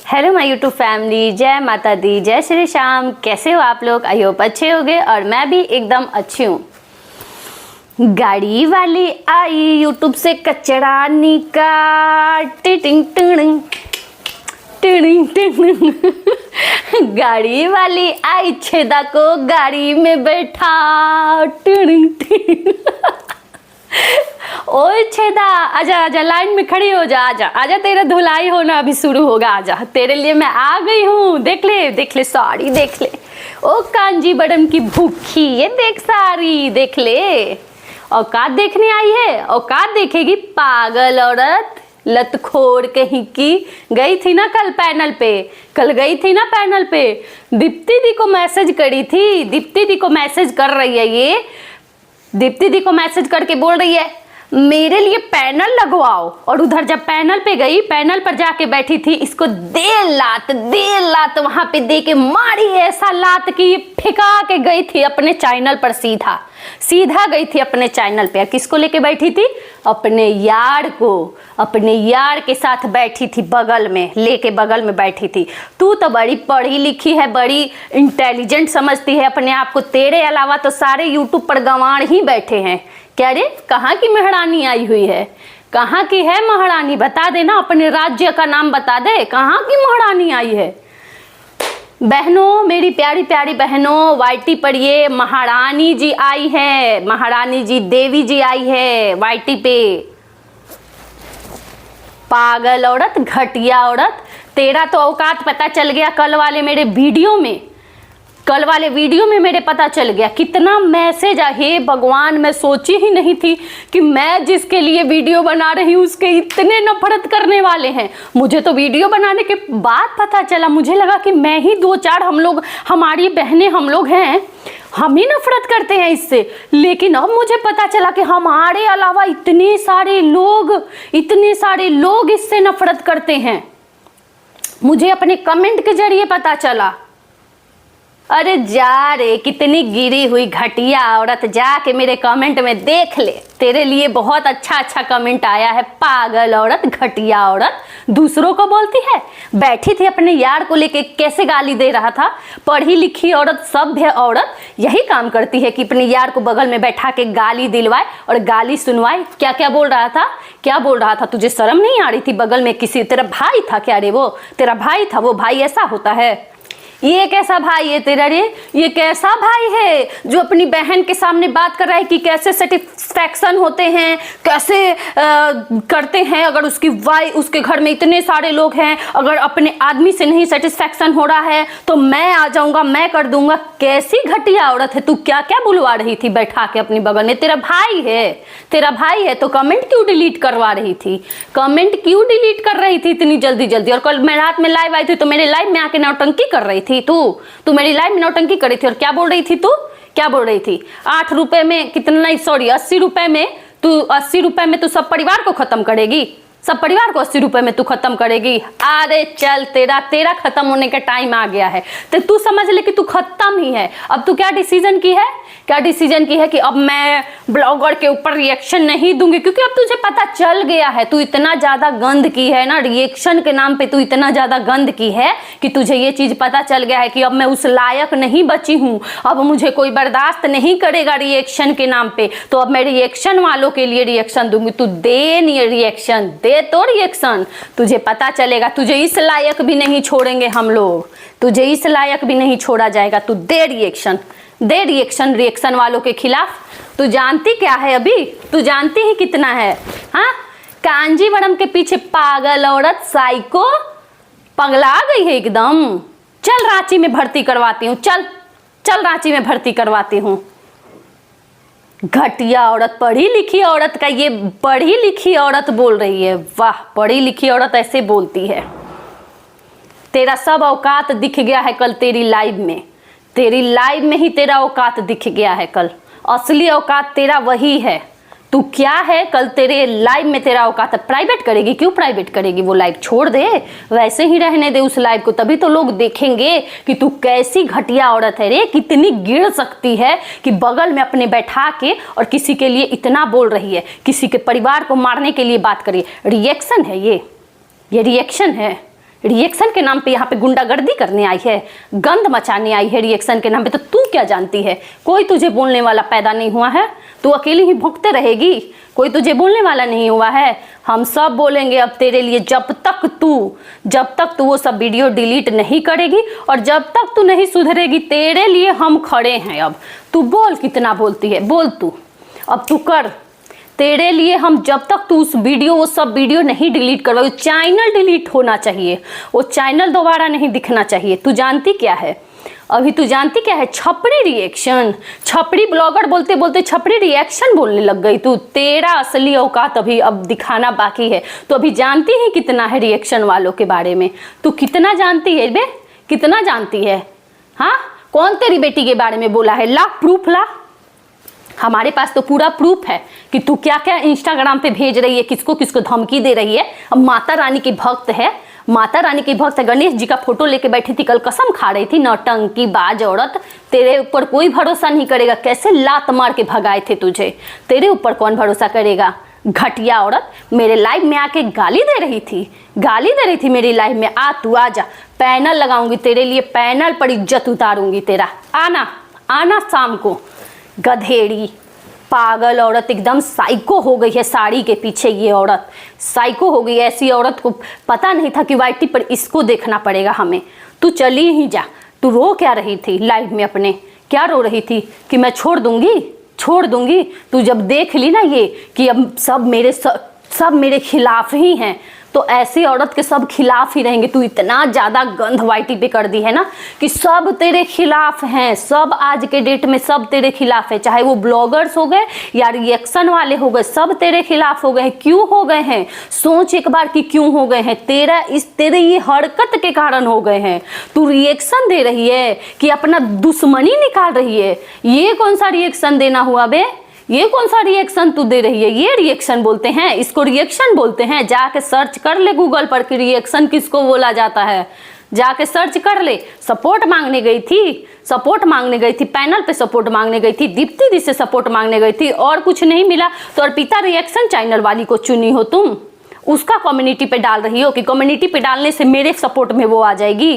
Hello my YouTube family, जय माता दी, जय श्री श्याम। कैसे हो आप लोग? आई होप अच्छे होंगे और मैं भी एकदम अच्छी हूँ। गाड़ी वाली आई यूट्यूब से कचरा निकाल, टिटिंग टिंग टिंग टिंग। गाड़ी वाली आई छेदा को गाड़ी में बैठा, टिंग टिंग। ओए छेदा, आजा आजा, लाइन में खड़ी हो जा, आजा आजा, तेरा धुलाई होना अभी शुरू होगा, आजा, तेरे लिए मैं आ गई हूँ। देख ले साड़ी, देख ले। ओ कांजी बड़म की भूखी, ये देख साड़ी, देख ले। औकात देखने आई है, औकात देखेगी पागल औरत, लतखोर कहीं की। गई थी ना कल गई थी ना पैनल पे, दीप्ति दी को मैसेज करी थी, दीप्ति दी को मैसेज कर रही है ये, दीप्ति दी को मैसेज करके बोल रही है मेरे लिए पैनल लगवाओ। और उधर जब पैनल पे गई, पैनल पर जाके बैठी थी, इसको दे लात वहां पे दे के मारी, ऐसा लात कि ये फेंका के गई थी अपने चैनल पर, सीधा गई थी अपने चैनल पे। किसको लेके बैठी थी? अपने यार को, अपने यार के साथ बैठी थी, बगल में बैठी थी। तू तो बड़ी पढ़ी लिखी है, बड़ी इंटेलिजेंट समझती है अपने आप को, तेरे अलावा तो सारे यूट्यूब पर गंवार ही बैठे हैं। क्या रे, कहाँ की महारानी आई हुई है? कहाँ की है महारानी? बता देना, अपने राज्य का नाम बता दे, कहाँ की महारानी आई है? बहनों, मेरी प्यारी प्यारी बहनों, वाईटी पर ये महारानी जी आई है, महारानी जी, देवी जी आई है वाईटी पे। पागल औरत, घटिया औरत, तेरा तो औकात पता चल गया कल वाले वीडियो में मेरे पता चल गया। कितना मैसेज आ, हे भगवान, मैं सोची ही नहीं थी कि मैं जिसके लिए वीडियो बना रही हूँ उसके इतने नफरत करने वाले हैं। मुझे तो वीडियो बनाने के बाद पता चला, मुझे लगा कि मैं ही 2-4 हमारी बहनें हम लोग हैं, हम ही नफरत करते हैं इससे। लेकिन अब मुझे पता चला कि हमारे अलावा इतने सारे लोग इससे नफरत करते हैं। मुझे अपने कमेंट के जरिए पता चला। अरे जा रे, कितनी गिरी हुई घटिया औरत, जाके मेरे कमेंट में देख ले, तेरे लिए बहुत अच्छा कमेंट आया है। पागल औरत, घटिया औरत, दूसरों को बोलती है। बैठी थी अपने यार को लेके, कैसे गाली दे रहा था। पढ़ी लिखी औरत, सभ्य औरत यही काम करती है कि अपने यार को बगल में बैठा के गाली दिलवाए और गाली सुनवाए। क्या बोल रहा था? तुझे शर्म नहीं आ रही थी? बगल में किसी, तेरा भाई था क्या रे? वो तेरा भाई था? वो भाई ऐसा होता है? ये कैसा भाई है तेरा रे? ये कैसा भाई है जो अपनी बहन के सामने बात कर रहा है कि कैसे सेटिस्फैक्शन होते हैं, कैसे करते हैं अगर उसके घर में इतने सारे लोग हैं, अगर अपने आदमी से नहीं सेटिस्फैक्शन हो रहा है तो मैं आ जाऊंगा, मैं कर दूंगा। कैसी घटिया औरत है तू? क्या बुलवा रही थी बैठा के अपनी बगल में? तेरा भाई है तो कमेंट क्यों डिलीट करवा रही थी? कमेंट क्यों डिलीट कर रही थी इतनी जल्दी? और कल मैं रात में लाइव आई थी तो मेरे लाइव में आके नौटंकी कर रही थी तू मेरी लाइव में नौटंकी कर रही थी। और क्या बोल रही थी? 8 रुपए में कितना, नहीं सॉरी 80 रुपए में तू सब परिवार को खत्म करेगी? सब परिवार को 80 रुपए में तू खत्म करेगी? अरे चल, तेरा खत्म होने का टाइम आ गया है, तो तू समझ ले कि तू खत्म ही है। अब तू क्या डिसीजन की है कि अब मैं ब्लॉगर के ऊपर रिएक्शन नहीं दूंगी, क्योंकि अब तुझे पता चल गया है, तू इतना ज्यादा गंद की है ना, रिएक्शन के नाम पे तू इतना ज्यादा गंद की है कि तुझे ये चीज पता चल गया है कि अब मैं उस लायक नहीं बची हूँ, अब मुझे कोई बर्दाश्त नहीं करेगा रिएक्शन के नाम पे, तो अब मैं रिएक्शन वालों के लिए रिएक्शन दूंगी। तू दे नहीं रिएक्शन, दे तो रिएक्शन, तुझे पता चलेगा। तुझे इस लायक भी नहीं छोड़ेंगे हम लोग, तुझे इस लायक भी नहीं छोड़ा जाएगा। तू दे रिएक्शन वालों के खिलाफ। तू जानती क्या है अभी? तू जानती ही कितना है? हाँ, कांजीवरम के पीछे पागल औरत, साइको, पगला गई है एकदम। चल रांची में भर्ती करवाती हूँ, चल रांची में भर्ती करवाती हूँ। घटिया औरत, पढ़ी लिखी औरत का ये पढ़ी लिखी औरत बोल रही है। वाह, पढ़ी लिखी औरत ऐसे बोलती है। तेरा सब औकात दिख गया है कल तेरी लाइव में ही तेरा औकात दिख गया है कल। असली औकात तेरा वही है। तू क्या है? कल तेरे लाइव में तेरा औकात। प्राइवेट करेगी? क्यों प्राइवेट करेगी? वो लाइव छोड़ दे, वैसे ही रहने दे उस लाइव को, तभी तो लोग देखेंगे कि तू कैसी घटिया औरत है रे, कितनी गिर सकती है कि बगल में अपने बैठा के और किसी के लिए इतना बोल रही है, किसी के परिवार को मारने के लिए बात करिए। रिएक्शन है ये रिएक्शन है। रिएक्शन के नाम पे यहाँ पे गुंडागर्दी करने आई है, गंद मचाने आई है रिएक्शन के नाम पे। तो तू क्या जानती है? कोई तुझे बोलने वाला पैदा नहीं हुआ है, तू अकेली ही भुगते रहेगी, कोई तुझे बोलने वाला नहीं हुआ है। हम सब बोलेंगे अब तेरे लिए, जब तक तू वो सब वीडियो डिलीट नहीं करेगी और जब तक तू नहीं सुधरेगी, तेरे लिए हम खड़े हैं। अब तू बोल, कितना बोलती है, बोल तू, अब तू कर। तेरे लिए हम, जब तक तू वो सब वीडियो नहीं डिलीट करवाओ, चैनल डिलीट होना चाहिए, वो चैनल दोबारा नहीं दिखना चाहिए। तू जानती क्या है अभी? तू जानती क्या है? छपरी रिएक्शन, छपरी ब्लॉगर बोलते बोलते छपरी रिएक्शन बोलने लग गई तू। तेरा असली औकात अभी अब दिखाना बाकी है। तो अभी जानती है कितना है रिएक्शन वालों के बारे में? तू कितना जानती है बे, कितना जानती है? हाँ, कौन तेरी बेटी के बारे में बोला है? ला प्रूफ ला। हमारे पास तो पूरा प्रूफ है कि तू क्या क्या इंस्टाग्राम पे भेज रही है, किसको किसको धमकी दे रही है। अब माता रानी की भक्त है, माता रानी की भक्त है। गणेश जी का फोटो लेके बैठी थी, कल कसम खा रही थी, नौटंकी बाज औरत। तेरे ऊपर कोई भरोसा नहीं करेगा। कैसे लात मार के भगाए थे तुझे, तेरे ऊपर कौन भरोसा करेगा? घटिया औरत मेरे लाइव में आके गाली दे रही थी मेरी लाइव में। तू आ जा, पैनल लगाऊंगी तेरे लिए, पैनल पर इज्जत उतारूंगी तेरा। आना शाम को। गधेड़ी पागल औरत, एकदम साइको हो गई है साड़ी के पीछे। ये औरत साइको हो गई। ऐसी औरत को पता नहीं था कि वाईटी पर इसको देखना पड़ेगा हमें। तू चली ही जा। तू रो क्या रही थी लाइव में अपने? क्या रो रही थी कि मैं छोड़ दूंगी? तू जब देख ली ना ये कि अब सब मेरे खिलाफ ही हैं, तो ऐसी औरत के सब खिलाफ ही रहेंगे। तू इतना ज़्यादा गंध वाईटी पे कर दी है ना कि सब तेरे खिलाफ हैं। सब आज के डेट में सब तेरे खिलाफ है, चाहे वो ब्लॉगर्स हो गए या रिएक्शन वाले हो गए, सब तेरे खिलाफ हो गए हैं। क्यों हो गए हैं? सोच एक बार कि क्यों हो गए हैं। तेरे ये हरकत के कारण हो गए हैं। तू रिएक्शन दे रही है कि अपना दुश्मनी निकाल रही है। ये कौन सा रिएक्शन देना हुआ बे? ये कौन सा रिएक्शन तू दे रही है? ये रिएक्शन बोलते हैं? इसको रिएक्शन बोलते हैं? जाके सर्च कर ले गूगल पर कि रिएक्शन किसको बोला जाता है। जाके सर्च कर ले। सपोर्ट मांगने गई थी पैनल पे, सपोर्ट मांगने गई थी, दीप्ति दी से सपोर्ट मांगने गई थी और कुछ नहीं मिला तो अर्पिता रिएक्शन चैनल वाली को चुनी हो तुम। उसका कम्युनिटी पे डाल रही हो कि कम्युनिटी पे डालने से मेरे सपोर्ट में वो आ जाएगी।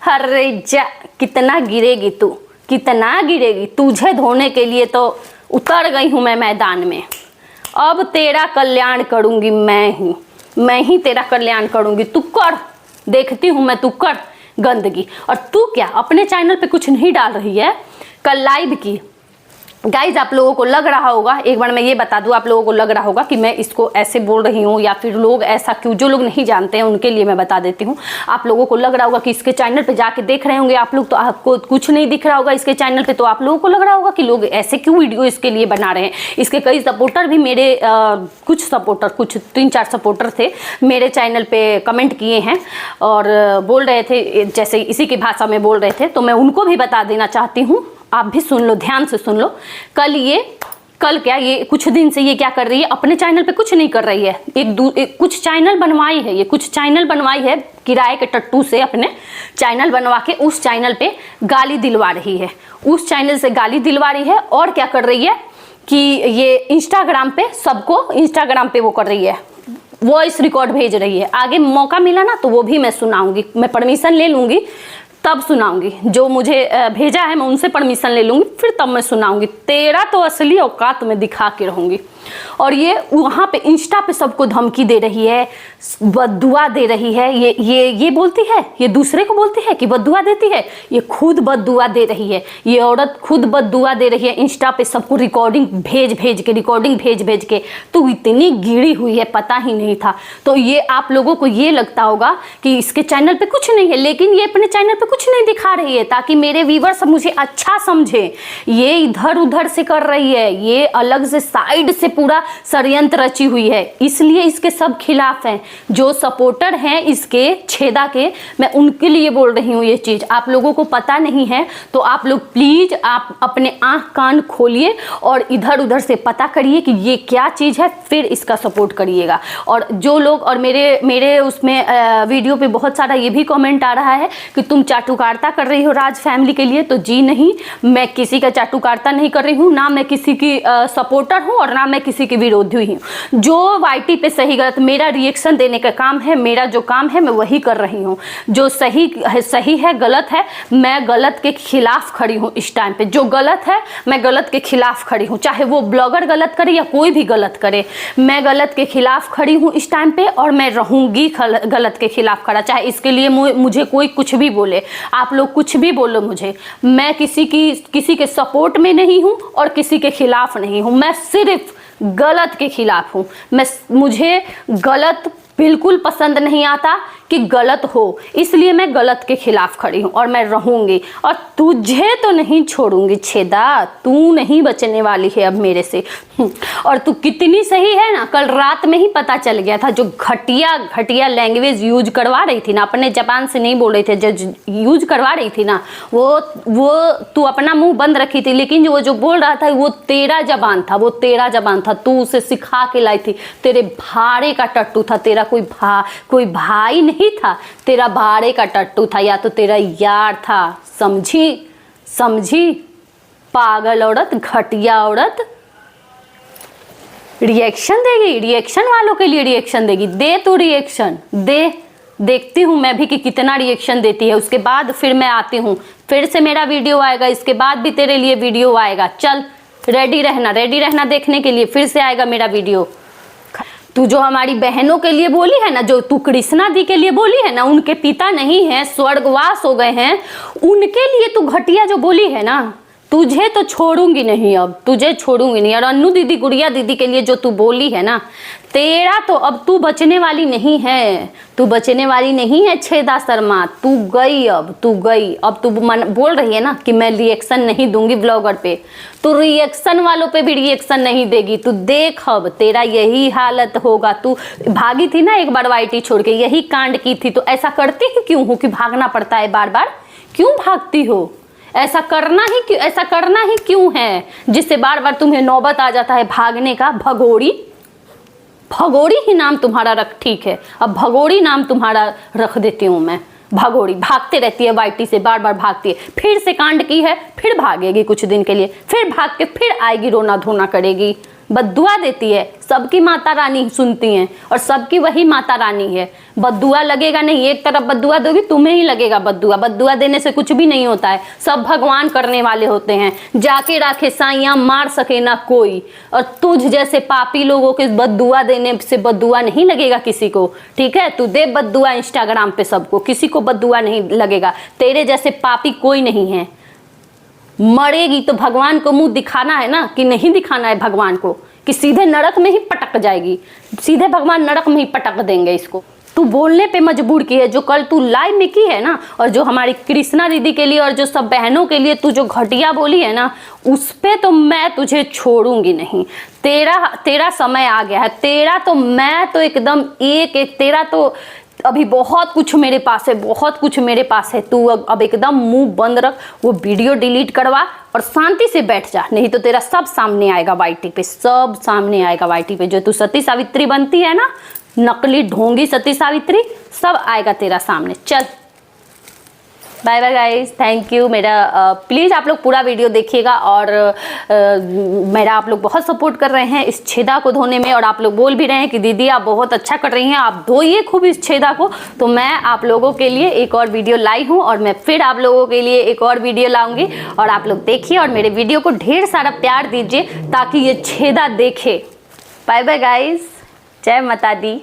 अरे जा, कितना गिरेगी तू, कितना गिरेगी? तुझे धोने के लिए तो उतर गई हूँ मैं मैदान में। अब तेरा कल्याण करूँगी मैं ही तेरा कल्याण करूँगी। तू कर, देखती हूँ मैं, तू कर गंदगी। और तू क्या अपने चैनल पे कुछ नहीं डाल रही है? कल लाइव की गाइज, आप लोगों को लग रहा होगा, एक बार मैं ये बता दूं, आप लोगों को लग रहा होगा कि मैं इसको ऐसे बोल रही हूँ या फिर लोग ऐसा क्यों, जो लोग नहीं जानते हैं उनके लिए मैं बता देती हूँ। आप लोगों को लग रहा होगा कि इसके चैनल पे जाके देख रहे होंगे आप लोग, तो आपको कुछ नहीं दिख रहा होगा इसके चैनल पे, तो आप लोगों को लग रहा होगा कि लोग ऐसे क्यों वीडियो इसके लिए बना रहे हैं। इसके कई सपोर्टर भी मेरे कुछ 3-4 सपोर्टर थे मेरे चैनल पे कमेंट किए हैं और बोल रहे थे, जैसे इसी की भाषा में बोल रहे थे, तो मैं उनको भी बता देना चाहती हूँ। आप भी सुन लो, ध्यान से सुन लो। कल क्या ये कुछ दिन से ये क्या कर रही है, अपने चैनल पे कुछ नहीं कर रही है। कुछ चैनल बनवाई है, ये कुछ चैनल बनवाई है किराए के टट्टू से, अपने चैनल बनवा के उस चैनल पे गाली दिलवा रही है, उस चैनल से गाली दिलवा रही है। और क्या कर रही है कि ये इंस्टाग्राम पे सबको, इंस्टाग्राम पे वो कर रही है, वॉइस रिकॉर्ड भेज रही है। आगे मौका मिला ना तो वो भी मैं सुनाऊंगी, मैं परमिशन ले लूँगी तब सुनाऊंगी। जो मुझे भेजा है मैं उनसे परमिशन ले लूँगी, फिर तब मैं सुनाऊंगी। तेरा तो असली औकात मैं दिखा के रहूँगी। और ये वहाँ पे इंस्टा पे सबको धमकी दे रही है, बद्दुआ दे रही है। ये बोलती है, ये दूसरे को बोलती है कि बद्दुआ देती है, ये खुद बद्दुआ दे रही है। ये औरत खुद बद्दुआ दे रही है इंस्टा पे सबको, रिकॉर्डिंग भेज के। तो इतनी गिरी हुई है, पता ही नहीं था। तो ये आप लोगों को ये लगता होगा कि इसके चैनल पे कुछ नहीं है, लेकिन ये अपने चैनल पे कुछ नहीं दिखा रही है ताकि मेरे व्यूअर्स मुझे अच्छा समझे। ये इधर उधर से कर रही है, ये अलग से साइड से पूरा षड्यंत्र रची हुई है, इसलिए इसके सब खिलाफ हैं। जो सपोर्टर हैं इसके छेदा के, मैं उनके लिए बोल रही हूँ ये चीज। आप लोगों को पता नहीं है तो आप लोग प्लीज आप अपने आंख कान खोलिए और इधर उधर से पता करिए कि ये क्या चीज है, फिर इसका सपोर्ट करिएगा। और जो लोग, और मेरे उसमें वीडियो पे बहुत सारा ये भी कमेंट आ रहा है कि तुम चाटुकारिता कर रही हो राज फैमिली के लिए। तो जी नहीं, मैं किसी का चाटुकारिता नहीं कर रही हूँ, ना मैं किसी की सपोर्टर हूँ और ना मैं किसी की विरोधी हुई हूँ। जो वाईटी पे सही गलत, मेरा रिएक्शन देने का काम है, मेरा जो काम है मैं वही कर रही हूँ। जो सही है गलत है, मैं गलत के खिलाफ खड़ी हूँ इस टाइम पे। जो गलत है मैं गलत के खिलाफ खड़ी हूँ, चाहे वो ब्लॉगर गलत करे या कोई भी गलत करे, मैं गलत के खिलाफ खड़ी हूँ इस टाइम पे, और मैं रहूँगी गलत के खिलाफ खड़ा। चाहे इसके लिए मुझे कोई कुछ भी बोले, आप लोग कुछ भी बोलो मुझे, मैं किसी के सपोर्ट में नहीं हूँ और किसी के खिलाफ नहीं हूँ। मैं सिर्फ गलत के खिलाफ हूँ। मुझे गलत बिल्कुल पसंद नहीं आता कि गलत हो, इसलिए मैं गलत के खिलाफ खड़ी हूँ और मैं रहूँगी। और तुझे तो नहीं छोड़ूंगी छेदा, तू नहीं बचने वाली है अब मेरे से। और तू कितनी सही है ना, कल रात में ही पता चल गया था। जो घटिया लैंग्वेज यूज करवा रही थी ना, अपने जबान से नहीं बोल रही थी, जो यूज करवा रही थी ना, वो तू अपना मुंह बंद रखी थी, लेकिन वो जो बोल रहा था वो तेरा जबान था, वो तेरा जबान था। तू उसे सिखा के लाई थी, तेरे भाड़े का टट्टू था, तेरा कोई भाई नहीं था, तेरा भाड़े का टट्टू था, या तो तेरा यार था। समझी पागल औरत, घटिया औरत। रिएक्शन देगी, रिएक्शन वालों के लिए रिएक्शन देगी। दे तू रिएक्शन दे, देखती हूँ मैं भी कि कितना रिएक्शन देती है। उसके बाद फिर मैं आती हूँ, फिर से मेरा वीडियो आएगा, इसके बाद भी तेरे लिए वीडियो आएगा। चल रेडी रहना देखने के लिए, फिर से आएगा मेरा वीडियो। तू जो हमारी बहनों के लिए बोली है ना, जो तू कृष्णा दी के लिए बोली है ना, उनके पिता नहीं है, स्वर्गवास हो गए हैं, उनके लिए तू घटिया जो बोली है ना, तुझे तो छोड़ूंगी नहीं, अब तुझे छोड़ूंगी नहीं। और अन्नू दीदी, गुड़िया दीदी के लिए जो तू बोली है ना, तेरा तो अब तू बचने वाली नहीं है, तू बचने वाली नहीं है छेदा शर्मा। तू गई, अब तू गई। अब तू बोल रही है ना कि मैं रिएक्शन नहीं दूंगी ब्लॉगर पे, तू रिएक्शन वालों पे भी रिएक्शन नहीं देगी। तू देख अब तेरा यही हालत होगा। तू भागी थी ना एक बार वाईटी छोड़ के, यही कांड की थी, तो ऐसा करती ही क्यों हो कि भागना पड़ता है बार बार? क्यों भागती हो? ऐसा करना ही क्यों है जिससे बार बार तुम्हें नौबत आ जाता है भागने का? भगोड़ी ही नाम तुम्हारा ठीक है, अब भगोड़ी नाम तुम्हारा रख देती हूँ मैं। भगोड़ी भागते रहती है वाईटी से, बार बार भागती है, फिर से कांड की है, फिर भागेगी कुछ दिन के लिए, फिर भाग के फिर आएगी, रोना धोना करेगी, बद्दुआ देती है। सबकी माता रानी सुनती हैं और सबकी वही माता रानी है। बद्दुआ लगेगा नहीं, एक तरफ बद्दुआ दोगी तुम्हें ही लगेगा बद्दुआ। बद्दुआ देने से कुछ भी नहीं होता है, सब भगवान करने वाले होते हैं। जाके राखे साइयां, मार सके ना कोई। और तुझ जैसे पापी लोगों के बद्दुआ देने से बद्दुआ नहीं लगेगा किसी को, ठीक है? तू दे बद्दुआ इंस्टाग्राम पे सबको, किसी को बद्दुआ नहीं लगेगा। तेरे जैसे पापी कोई नहीं है। मरेगी तो भगवान को मुंह दिखाना है ना, कि नहीं दिखाना है भगवान को, कि सीधे नरक में ही पटक जाएगी, सीधे भगवान नरक में ही पटक देंगे इसको। तू बोलने पे मजबूर की है, जो कल तू लाइव में की है ना, और जो हमारी कृष्णा दीदी के लिए और जो सब बहनों के लिए तू जो घटिया बोली है ना, उस पे तो मैं तुझे छोड़ूंगी नहीं। तेरा समय आ गया है। तेरा तो मैं तो एकदम एक तेरा तो अभी बहुत कुछ मेरे पास है, बहुत कुछ मेरे पास है। तू अब एकदम मुंह बंद रख, वो वीडियो डिलीट करवा और शांति से बैठ जा, नहीं तो तेरा सब सामने आएगा वाईटी पे, सब सामने आएगा वाईटी पे। जो तू सती सावित्री बनती है ना, नकली ढोंगी सती सावित्री, सब आएगा तेरा सामने। चल bye bye guys, thank you. मेरा प्लीज़ आप लोग पूरा वीडियो देखिएगा, और मेरा आप लोग बहुत सपोर्ट कर रहे हैं इस छेदा को धोने में, और आप लोग बोल भी रहे हैं कि दीदी आप बहुत अच्छा कर रही हैं, आप धोइए खूब इस छेदा को। तो मैं आप लोगों के लिए एक और वीडियो लाई हूँ, और मैं फिर आप लोगों के लिए एक और वीडियो लाऊंगी, और आप लोग देखिए और मेरे वीडियो को ढेर सारा प्यार दीजिए ताकि ये छेदा देखे। बाय बाय गाइस, जय माता दी।